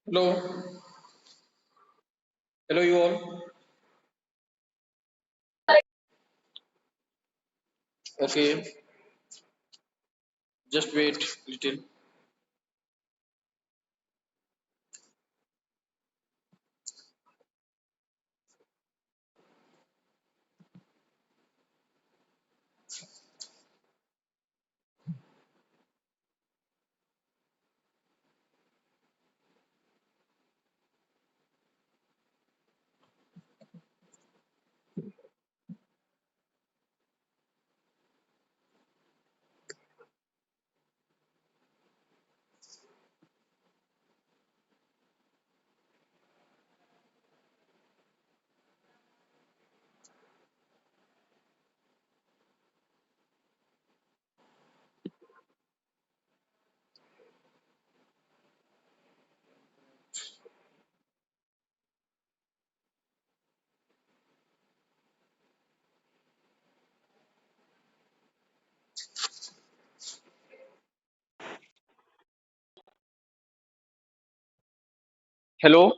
Hello, hello, you all. Okay, just wait little. Hello,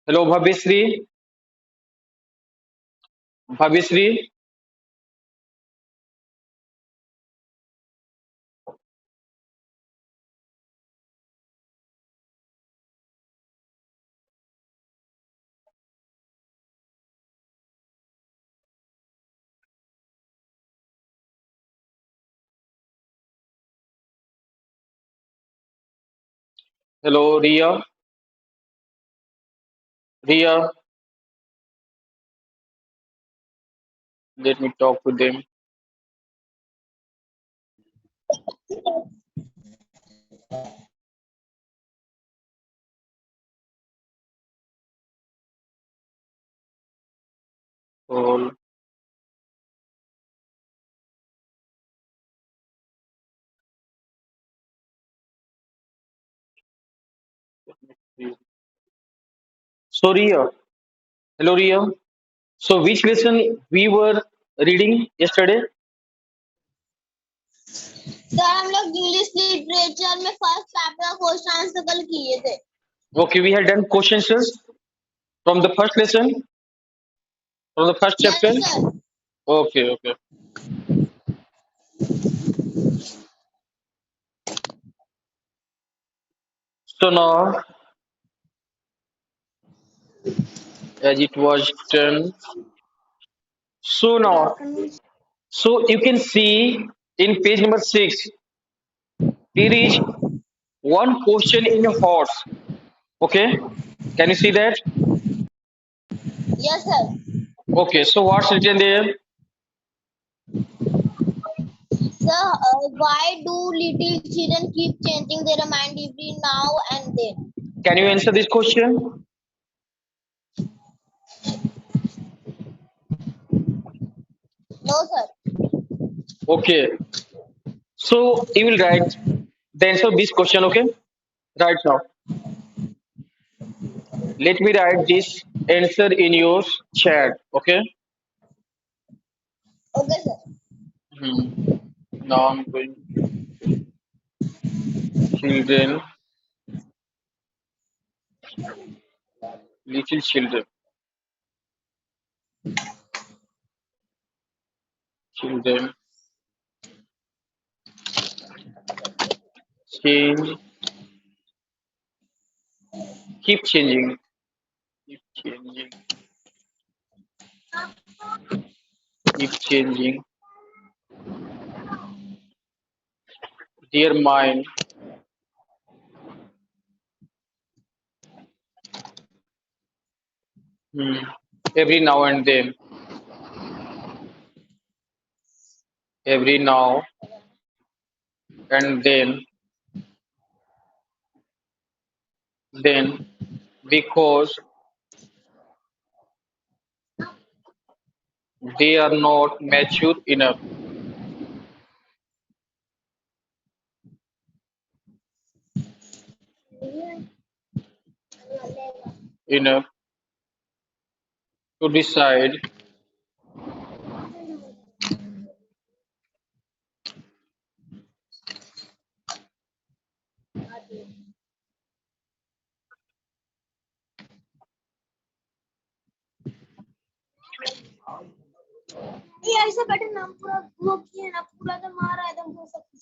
hello, Bhabisri. Hello, Ria, Ria. Let me talk to them. All. So, Ria, hello, Ria. So, which lesson we were reading yesterday? Sir हम लोग English literature में first chapter का question answer कल किए थे. Okay, we had done questions from the first lesson, from the first Yes chapter. sir. Okay, okay. So now, as it was done, so Good now, afternoon. so you can see in page number 6, there is one question in a horse. Okay, can you see that? Yes sir. Okay, so what's written there? Sir, why do little children keep changing their mind every now and then? Can you answer this question? No sir. Okay, so you will write the answer of this question. Okay, right now. Let me write this answer in your chat. Okay. Okay sir. Hmm. Now I'm going children, little children, children change, keep changing, keep changing, keep changing their mind. Hmm. Every now and then, every now and then, because They are not mature enough. Enough to decide ये ऐसा बैठे नाम पूरा वो किए ना पूरा तो मारा एकदम वो सब कुछ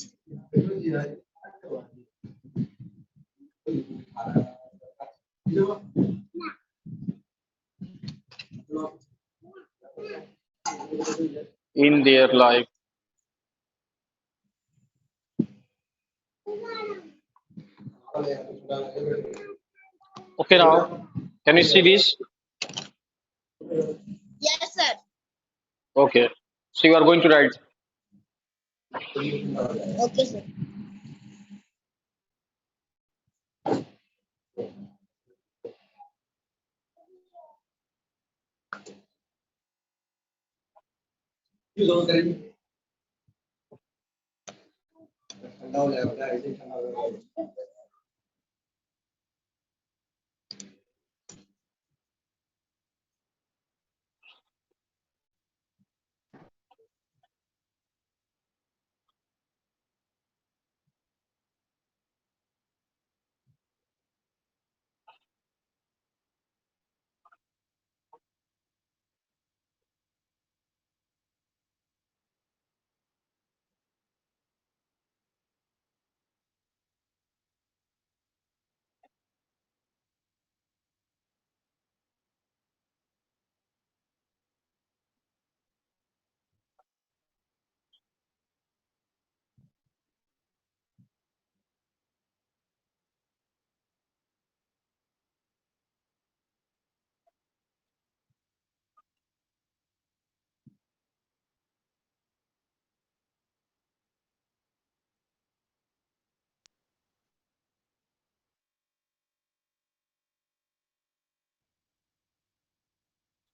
in their life. Okay, now can you see this? yes sir Okay, so you are going to write. okay sir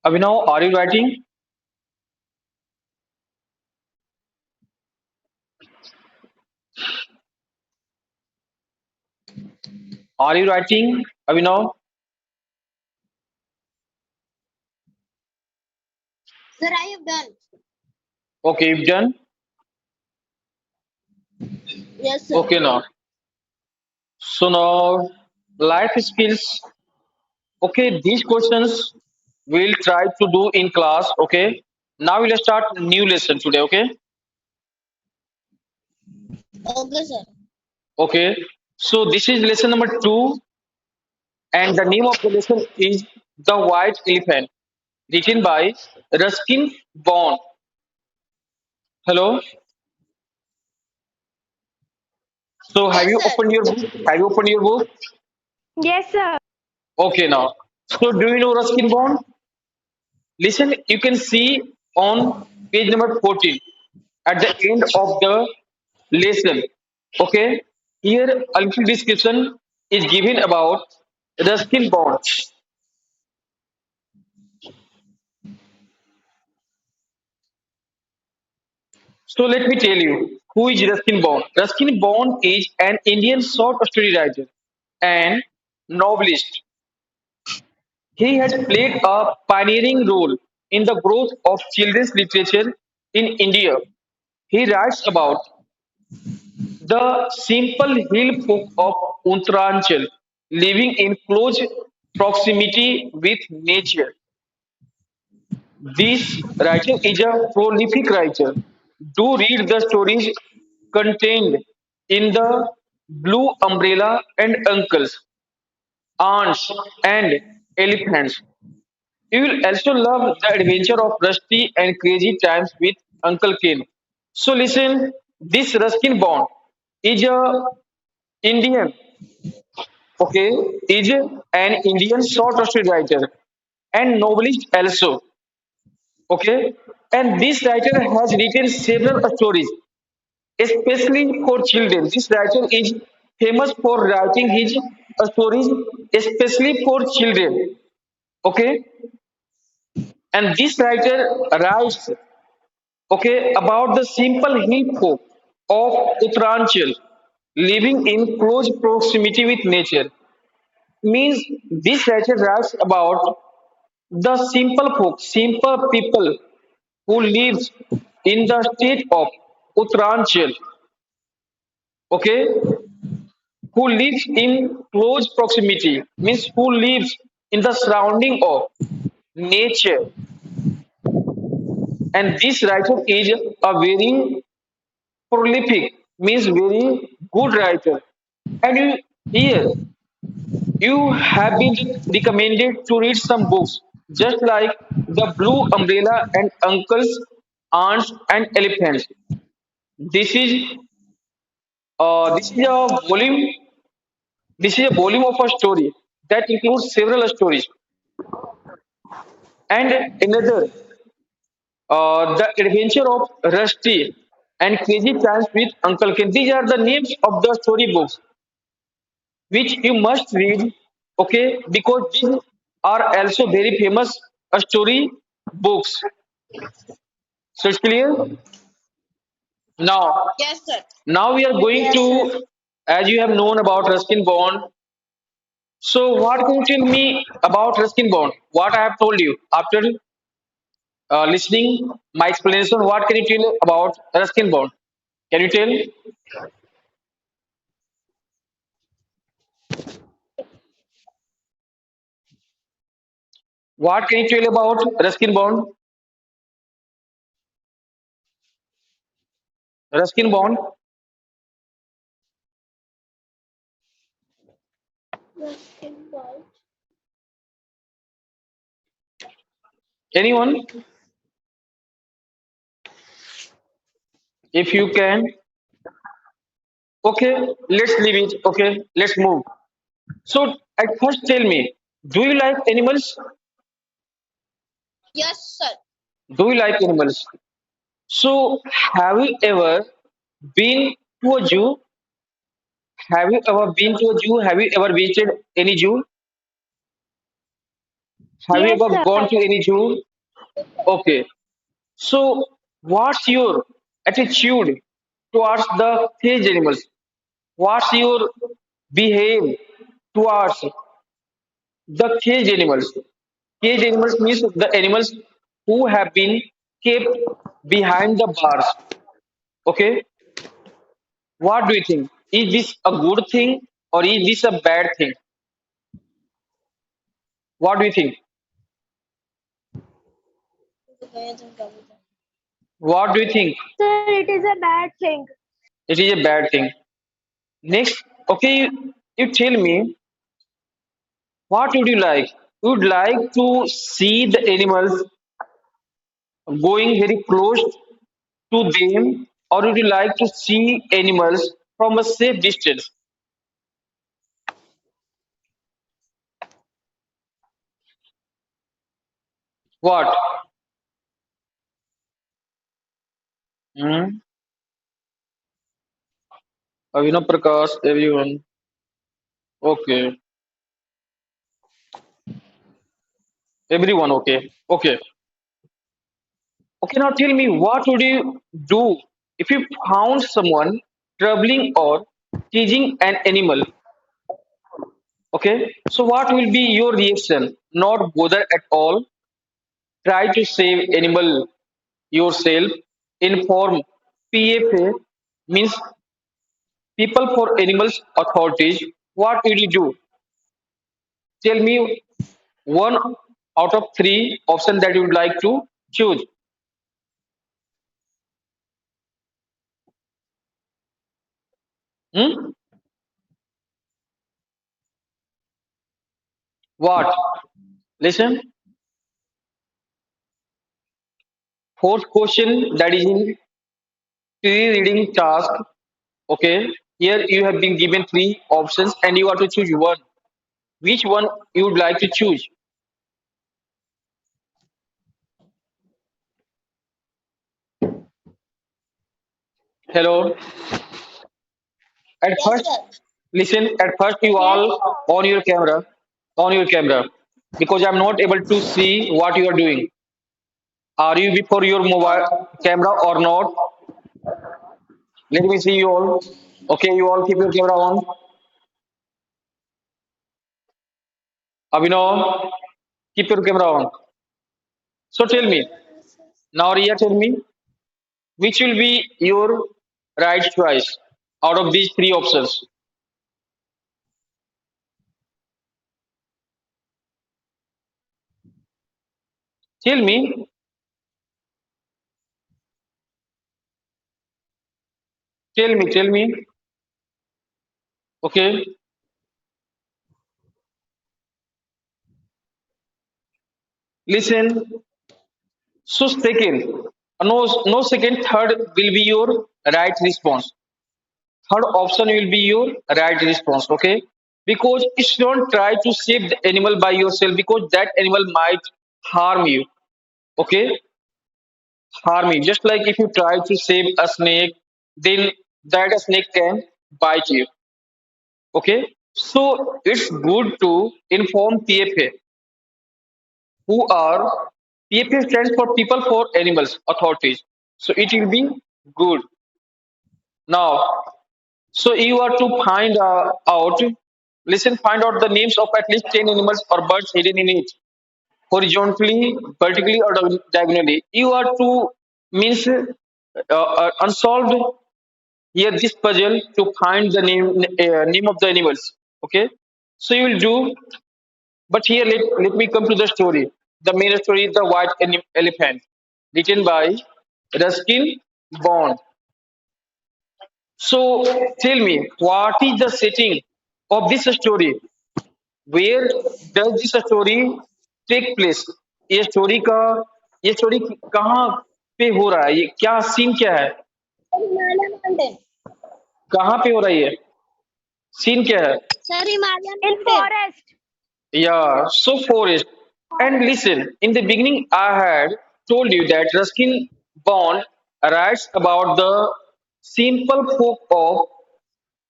Abhinav, are you writing? Are you writing, Abhinav? sir I have done Okay, you've done. yes sir Okay, now. So now, life skills. Okay, these questions we'll try to do in class. Okay. Now we'll start new lesson today. Okay. okay sir Okay. So this is lesson number 2, and the name of the lesson is The White Elephant, written by Ruskin Bond. Hello. So have yes you sir opened your book? Have you opened your book? Yes, sir. Okay, now. So do you know Ruskin Bond? Listen, you can see on page number 14 at the end of the lesson. Okay, here a little description is given about Ruskin Bond. So let me tell you who is Ruskin Bond. Ruskin Bond is an Indian short story writer and novelist. He has played a pioneering role in the growth of children's literature in India. He writes about the simple hill folk of Uttaranchal, living in close proximity with nature. This writer is a prolific writer. Do read the stories contained in the Blue Umbrella and Uncles, Aunts, and Elephants. You will also love the adventure of Rusty and crazy times with Uncle Ken. So listen, this Ruskin Bond is a Indian, okay, is an Indian short story writer and novelist also, okay. And this writer has written several stories, especially for children. This writer is famous for writing his stories, especially for children, okay. And this writer writes, okay, about the simple hill folk of Uttaranchal living in close proximity with nature. Means this writer writes about the simple folk, simple people who lives in the state of Uttaranchal, okay, who lives in close proximity, means who lives in the surrounding of nature. And this writer is a very prolific, means very good writer. And you here you have been recommended to read some books, just like The Blue Umbrella and Uncles, Aunts and Elephants. This is this is a volume. This is a volume of a story that includes several stories and another, The Adventure of Rusty and Crazy Times with Uncle Ken. These are the names of the story books which you must read, okay, because these are also very famous story books. So it's clear. Now, Yes, sir. now we are going Yes, sir. to, as you have known about Ruskin Bond. So, what can you tell me about Ruskin Bond? What I have told you after listening my explanation. What can you tell about Ruskin Bond? Can you tell what can you tell about Ruskin Bond? Ruskin Bond. Anyone? If you can. Okay, let's leave it. Okay, let's move. So, at first, tell me, do you like animals? Yes, sir. Do you like animals? So, have you ever been to a zoo? Have you ever been to a zoo? Have you ever visited any zoo? Have you Yes, ever sir. gone to any zoo? Okay. So, what's your attitude towards the cage animals? What's your behave towards the cage animals? Cage animals means the animals who have been kept behind the bars. Okay, what do you think? Is this a good thing or is this a bad thing? What do you think? What do you think? Sir, it is a bad thing. It is a bad thing. Next, okay, you tell me what would you like? Would like to see the animals going very close to them, or would you like to see animals from a safe distance? What? Hmm? Avinav Prakash, everyone. Okay. Everyone, okay. Okay. Okay, now tell me what would you do if you found someone troubling or teasing an animal? Okay. So what will be your reaction? Not bother at all. Try to save animal yourself. Inform PFA means people for animals authorities. What will you do? Tell me one out of three options that you would like to choose. Hmm? What? Listen. Fourth question that is in pre-reading task. Okay. Here you have been given three options and you have to choose one. Which one you would like to choose? Hello. At Yes, first, sir. listen. At first, you Yes, all on your camera, because I'm not able to see what you are doing. Are you before your mobile camera or not? Let me see you all. Okay, you all keep your camera on. Abhinav, keep your camera on. So tell me, now Ria, tell me, which will be your right choice out of these three options? Tell me, tell me. Okay, listen. So second, no second, third will be your right response. Third option will be your right response. Okay, because you don't try to save the animal by yourself because that animal might harm you. Okay, harm you. Just like if you try to save a snake, then that snake can bite you. Okay, so it's good to inform PFA, who are PFA stands for People for Animals Authorities. So it will be good. Now, so you are to find out, listen, find out the names of at least 10 animals or birds hidden in it, horizontally, vertically, or diagonally. You are to means unsolved here this puzzle to find the name of the animals. Okay, so you will do. But here let me come to the story. The main story is the white elephant, written by Ruskin Bond. So tell me, what is the setting of this story? Where does this story take place? ये story का ये story कहाँ पे हो रहा है? ये क्या सीन क्या है? Himalaya mountain. कहाँ पे हो रहा है ये? सीन क्या है? Sir, Himalaya In mountain. forest. Yeah, so forest. And listen, in the beginning, I had told you that Ruskin Bond writes about the simple folk of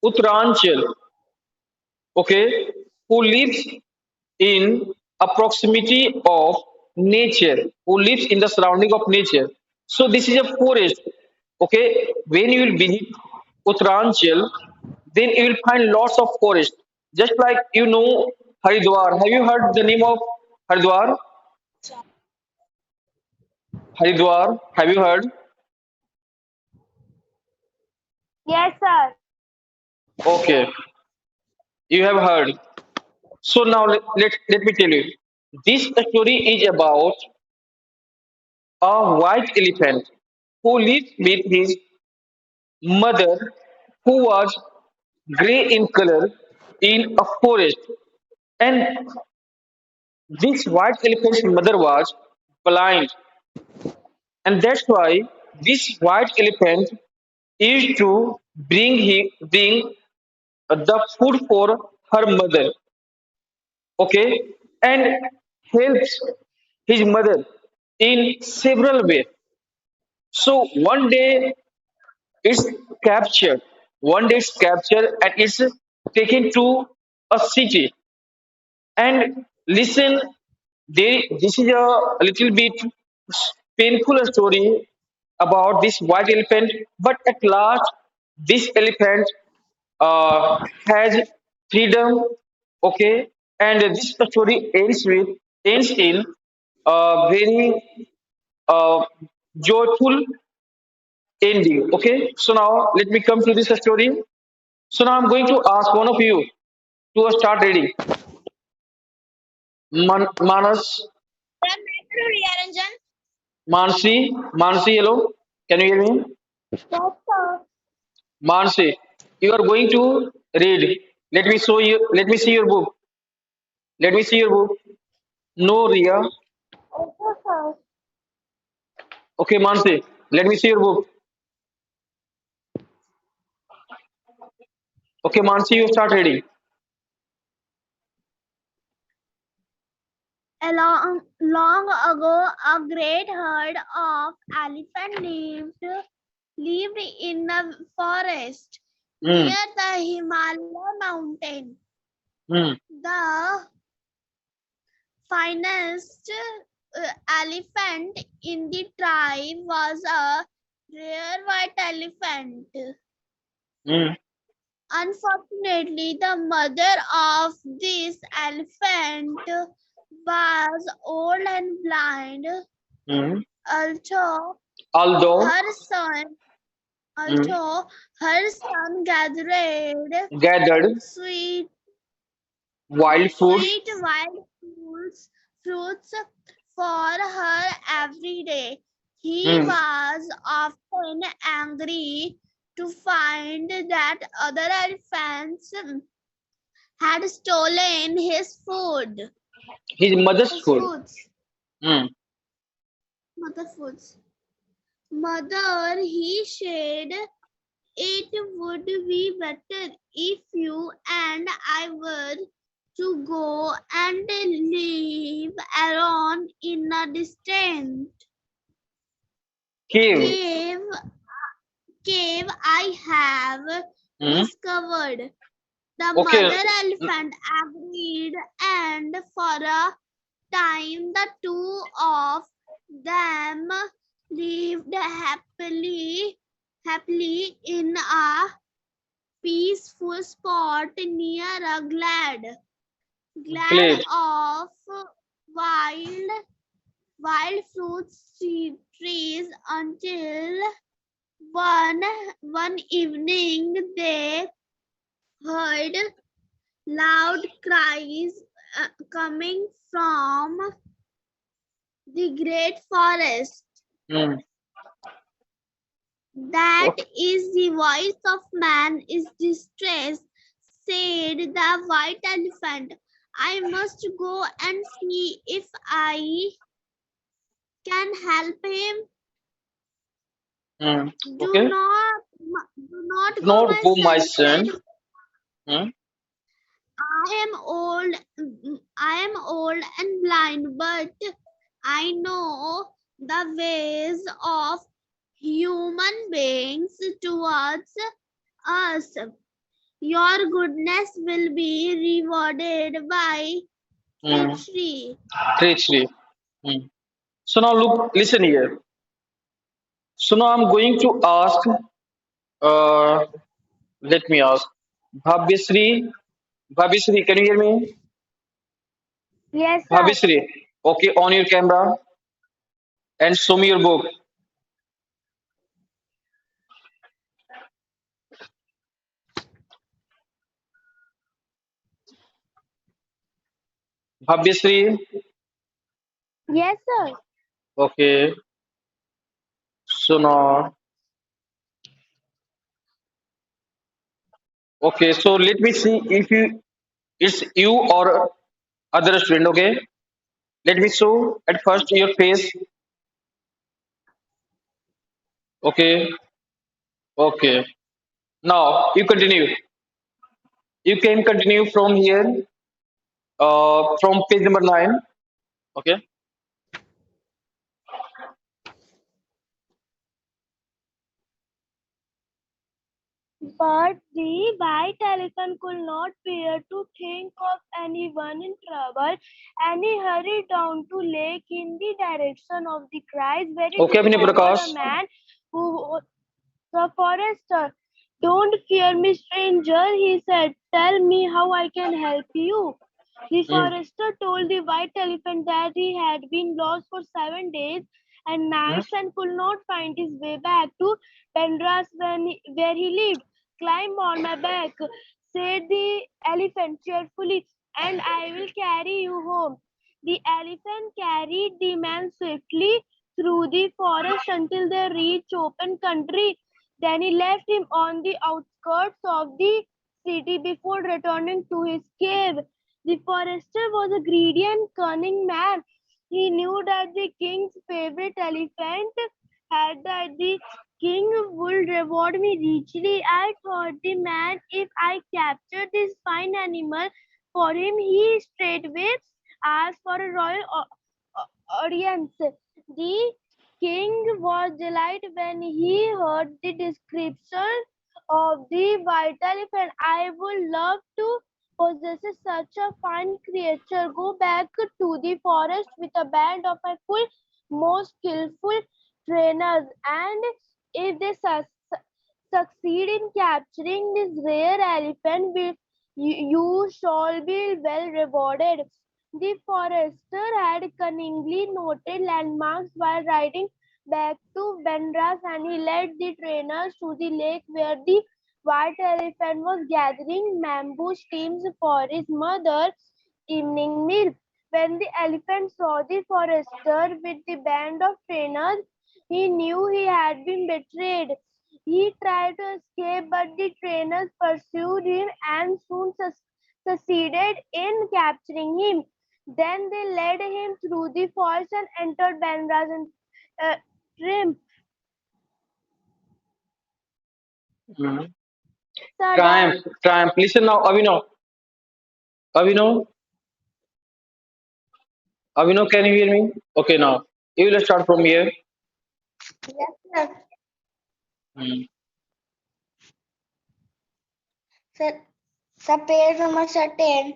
Uttaranchal, okay, who lives in a proximity of nature, who lives in the surrounding of nature. So this is a forest, okay. When you will visit Uttaranchal, then you will find lots of forest. Just like you know Haridwar. Have you heard the name of Haridwar? Haridwar. Have you heard? Yes, sir. Okay, you have heard. So now let me tell you. This story is about a white elephant who lives with his mother, who was gray in color, in a forest. And this white elephant's mother was blind. And that's why this white elephant used to bring the food for her mother, okay, and helps his mother in several ways. So one day it's captured. One day it's captured and it's taken to a city. And listen, this is a little bit painful story about this white elephant, but at last, this elephant has freedom, okay, and this story ends in a very uh, joyful ending. Okay, so now let me come to this story. So now I'm going to ask one of you to start reading. Manas, Sir, Niranjan. Mansi, hello. Can you hear me? Yes, sir. Mansi, you are going to read. Let me show you. Let me see your book. Let me see your book. No, Ria. Okay, sir. Okay, Mansi. Let me see your book. Okay, Mansi, you start reading. Long ago, a great herd of elephants lived in a forest Hmm. near the Himalaya mountain. Hmm. The finest elephant in the tribe was a rare white elephant. Hmm. Unfortunately, the mother of this elephant was old and blind. Hmm. Also, Although her son hmm, also her son gathered gathered sweet wild fruits. sweet wild fruits for her every day. He Hmm. was often angry to find that other elephants had stolen his food, His mother's his food. foods, Hmm. mother foods. Mother, he said, it would be better if you and I were to go and live alone in a distant Cave. cave I have Hmm. discovered. The Okay. mother elephant agreed, and for a time the two of them lived happily in a peaceful spot near a glade Glade. of wild fruit trees until one evening they heard loud cries coming from the great forest. Hmm. That Okay. is the voice of man is distressed, said the white elephant. I must go and see if I can help him. Hmm. Do Okay. not Do go, not my go, my son, said. son. Hmm. I am old. I am old and blind, but I know the ways of human beings towards us. Your goodness will be rewarded by Hmm. victory. Treachery. Hmm. So now look, listen here. So now I'm going to ask. Uh, Let me ask. Bhabyasri. Bhabyasri, can you hear me? Yes, sir. Bhabyasri. Okay, on your camera and show me your book. Bhabyasri. Yes, sir. Okay. So now. Okay. So let me see if it's you or other student. Okay. Let me show at first your face. Okay. Okay. Now you continue. You can continue from here. From page number 9. Okay. But the white elephant could not bear to think of anyone in trouble, and he hurried down to lake in the direction of the cries, where he Okay, Abhinay discovered a Prakash. man who the forester. Don't fear me, stranger, he said. Tell me how I can help you. The Hmm. forester told the white elephant that he had been lost for 7 days and Hmm. nights and could not find his way back to Pendras where he lived. Climb on my back, said the elephant cheerfully, and I will carry you home. The elephant carried the man swiftly through the forest until they reached open country. Then he left him on the outskirts of the city before returning to his cave. The forester was a greedy and cunning man. He knew that the king's favorite elephant had died. The king would reward me richly. I thought the man, if I captured this fine animal for him, he straightway asked for a royal audience. The king was delighted when he heard the description of the white elephant. I would love to possesses such a fine creature. Go back to the forest with a band of my full, most skillful trainers, and if they succeed in capturing this rare elephant, you shall be well rewarded. The forester had cunningly noted landmarks while riding back to Bandras, and he led the trainers to the lake where the white elephant was gathering bamboo stems for his mother's evening meal. When the elephant saw the forester with the band of trainers, he knew he had been betrayed. He tried to escape, but the trainers pursued him and soon succeeded in capturing him. Then they led him through the forest and entered Bandras and triumph. Hmm. Sir, Triumph, done. triumph. Listen now, Avino. Avino, Avino, can you hear me? Okay, now you will start from here. Yes, sir. Hmm. Sir, sir, page number 10.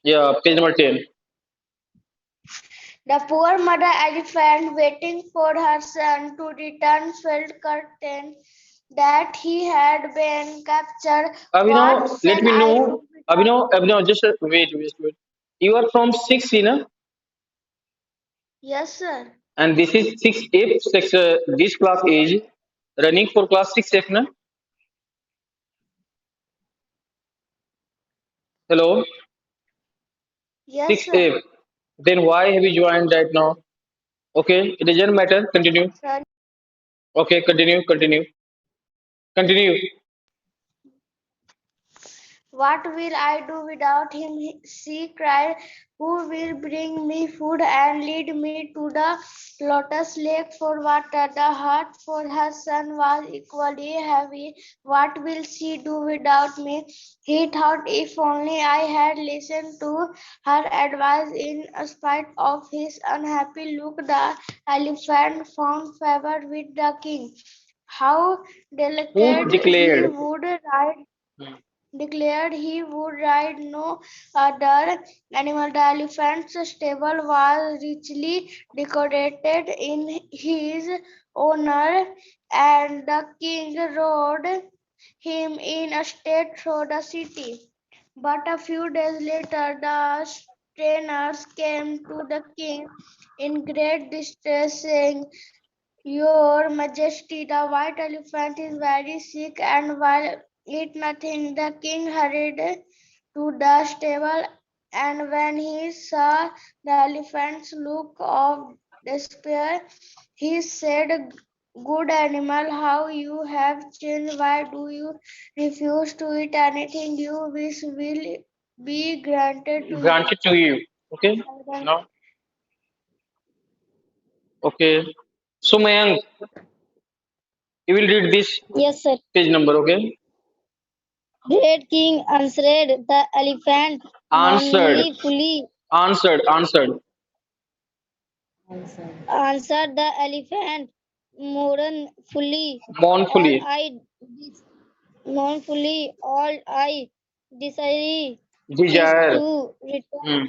Yeah, page number 10. The poor mother elephant, waiting for her son to return, felt certain that he had been captured. What Avino, let shall me I know. do without Avino, just wait. You are from 6 C, na? Yes, sir. And this is 6F, this class age, running for class 6F, na? Hello, Yes, sir. 6F. Then why have you joined right now? Okay, it doesn't matter. Continue. Sir, Okay, continue. what will I do without him? She cried. Who will bring me food and lead me to the lotus lake for water? The heart for her son was equally heavy. What will she do without me? He thought, if only I had listened to her advice. In spite of his unhappy look, the elephant found favor with the king. How Who delicate he declared? would ride Hmm. declared he would ride no other animal. The elephant's stable was richly decorated in his honor, and the king rode him in a state through the city. But a few days later, the trainers came to the king in great distress, saying, your Majesty, the white elephant is very sick, and while eat nothing, the king hurried to the stable, and when he saw the elephant's look of despair, he said, good animal, how you have changed. Why do you refuse to eat anything you wish will be granted to you? Granted to you. Okay, no, okay. So, Mayank, you will read this Yes, sir. page number, okay? Great king answered the elephant Answered, answered. answered the elephant mournfully. All Mournfully. I mournfully, all I desire is Desire. to return Hmm.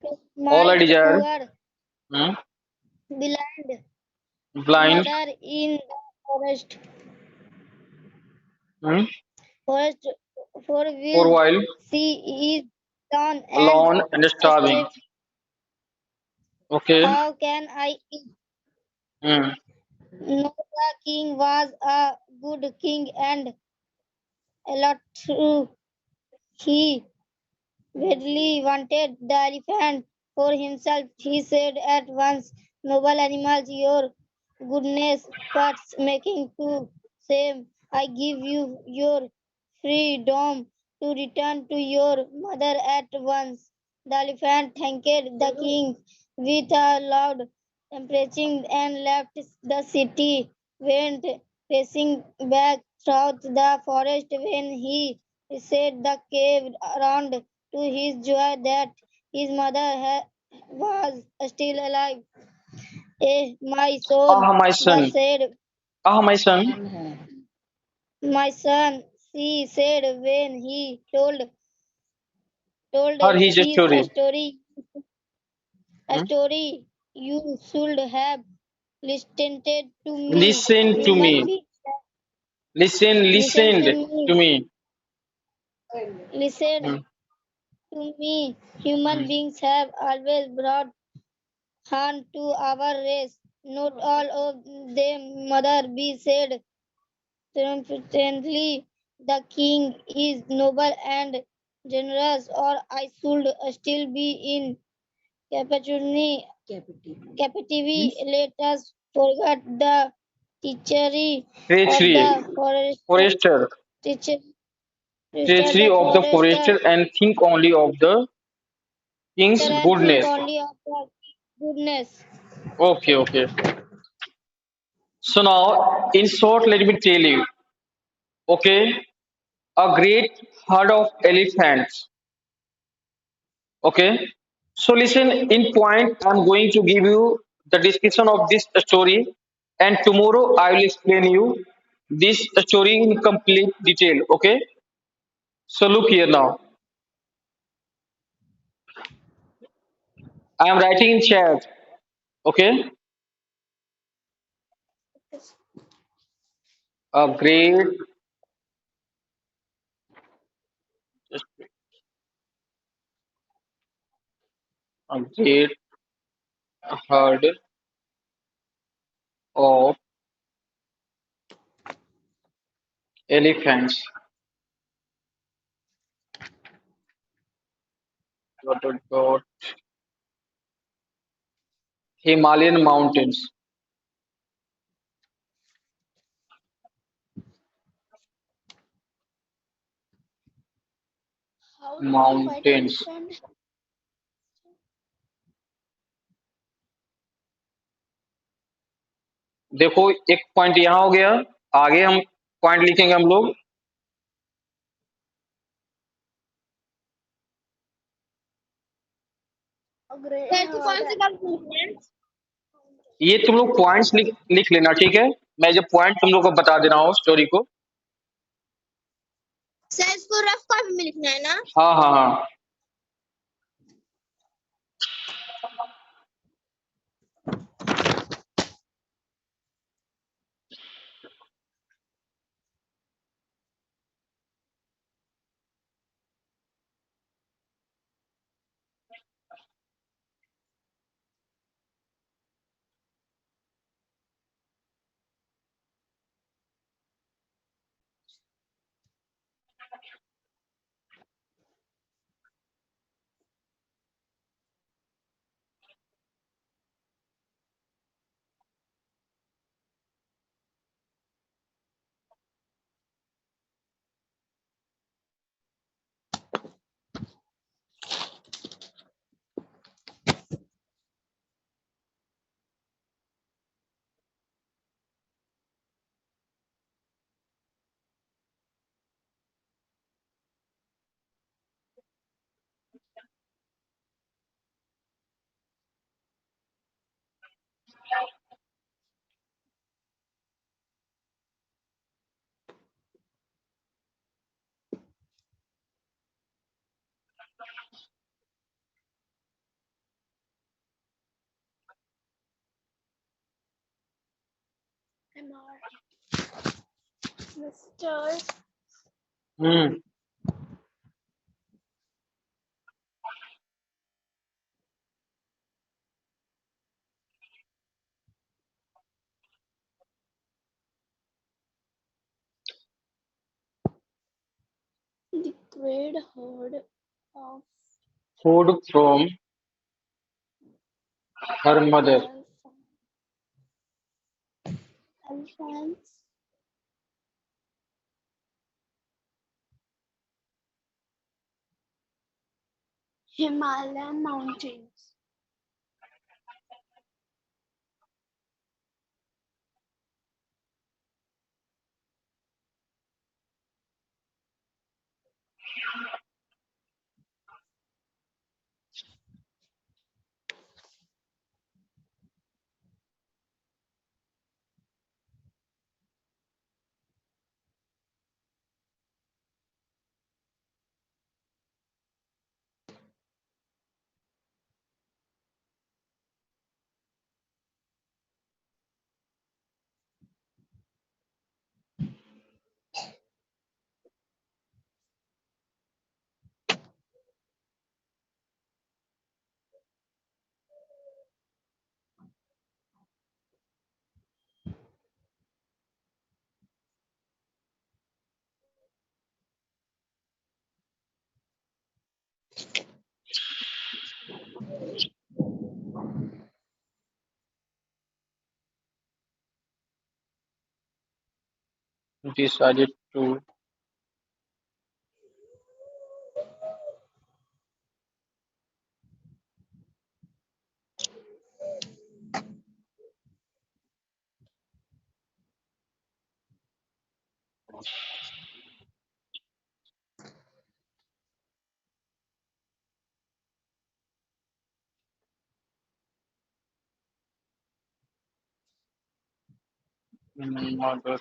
to All I my desire. poor Hmm. beloved Blind. mother in the forest. Hmm. Forest for For a will while. she is down and Alone and starving. starve. Okay. How can I eat? Hmm. No, the king was a good king and a lot true. He Ridley wanted the elephant for himself. He said at once, noble animals, your goodness parts making to same. I give you your freedom to return to your mother at once. The elephant thanked the king with a loud embracing and left the city, went racing back through the forest when he reached the cave around to his joy that his mother was still alive. My soul, Ah, my the son. said, Ah, my son. my son, she said when he told told Her his his story. a Hmm? story. You should have listened to me. Listen to Human me. beings, listen Listened to to me. me. Listen Hmm. to me. Hmm. Human beings have always brought harm to our race. Not all of them, Mother B said triumphantly. The king is noble and generous, or I should still be in captivity. Let us forget the treachery of Treachery. the forester, Forester. treacher, Treachery the of the forester, forester and think only of the king's and think goodness. only of the goodness. Okay, okay. So now, in short, let me tell you. Okay, a great herd of elephants. Okay. So listen, in point, I'm going to give you the description of this story, and tomorrow I will explain you this story in complete detail. Okay. So look here now. I am writing in chat. Okay. A great, a great herd of elephants. Dot, dot, dot, Himalayan mountains. How do we fight Mountains. elephant? देखो एक point यहाँ हो गया. आगे हम point लिखेंगे हम लोग. कैसे कौन से कंक्लूजन ये तुम लोग पॉइंट्स लिख लेना, ठीक है. मैं जब पॉइंट तुम लोग को बता दे रहा हूँ स्टोरी को. सर इसको रफ कॉपी में लिखना है ना हाँ हाँ हाँ. MR. Mr. Hmm. The great herd of Food from her mother. elephants, Himalayan mountains. decided to mother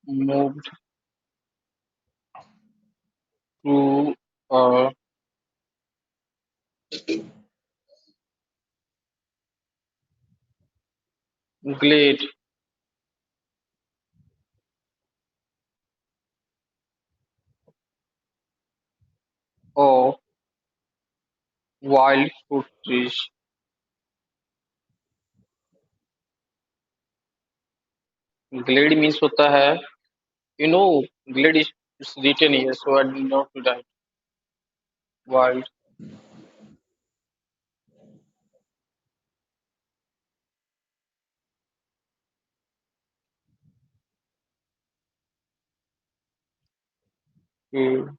moved to a glade of wild fruit trees. Glade means होता है, you know, glade is it's written here, so I did not write wild. Hmm.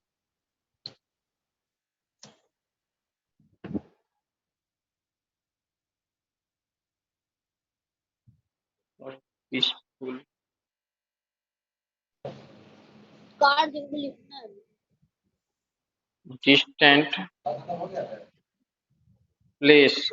Peaceful distant place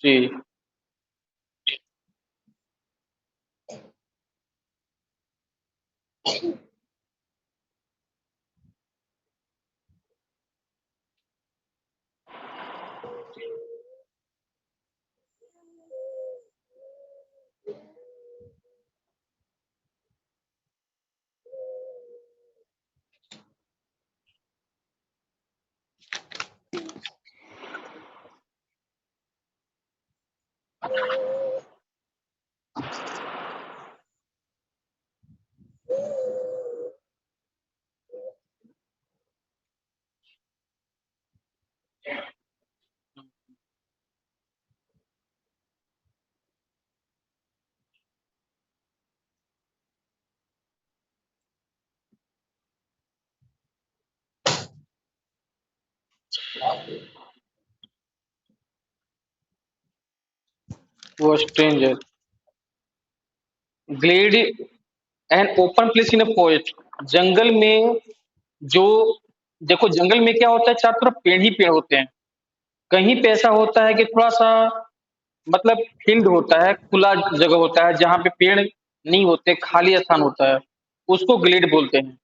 tree to a stranger. Glade an open place in a forest, जंगल में जो, देखो जंगल में क्या होता है, चारों तरफ पेड़ ही पेड़ होते हैं। कहीं पे ऐसा होता है कि थोड़ा सा मतलब फील्ड होता है, खुला जगह होता है जहां पे पेड़ नहीं होते, खाली स्थान होता है, उसको ग्लेड बोलते हैं।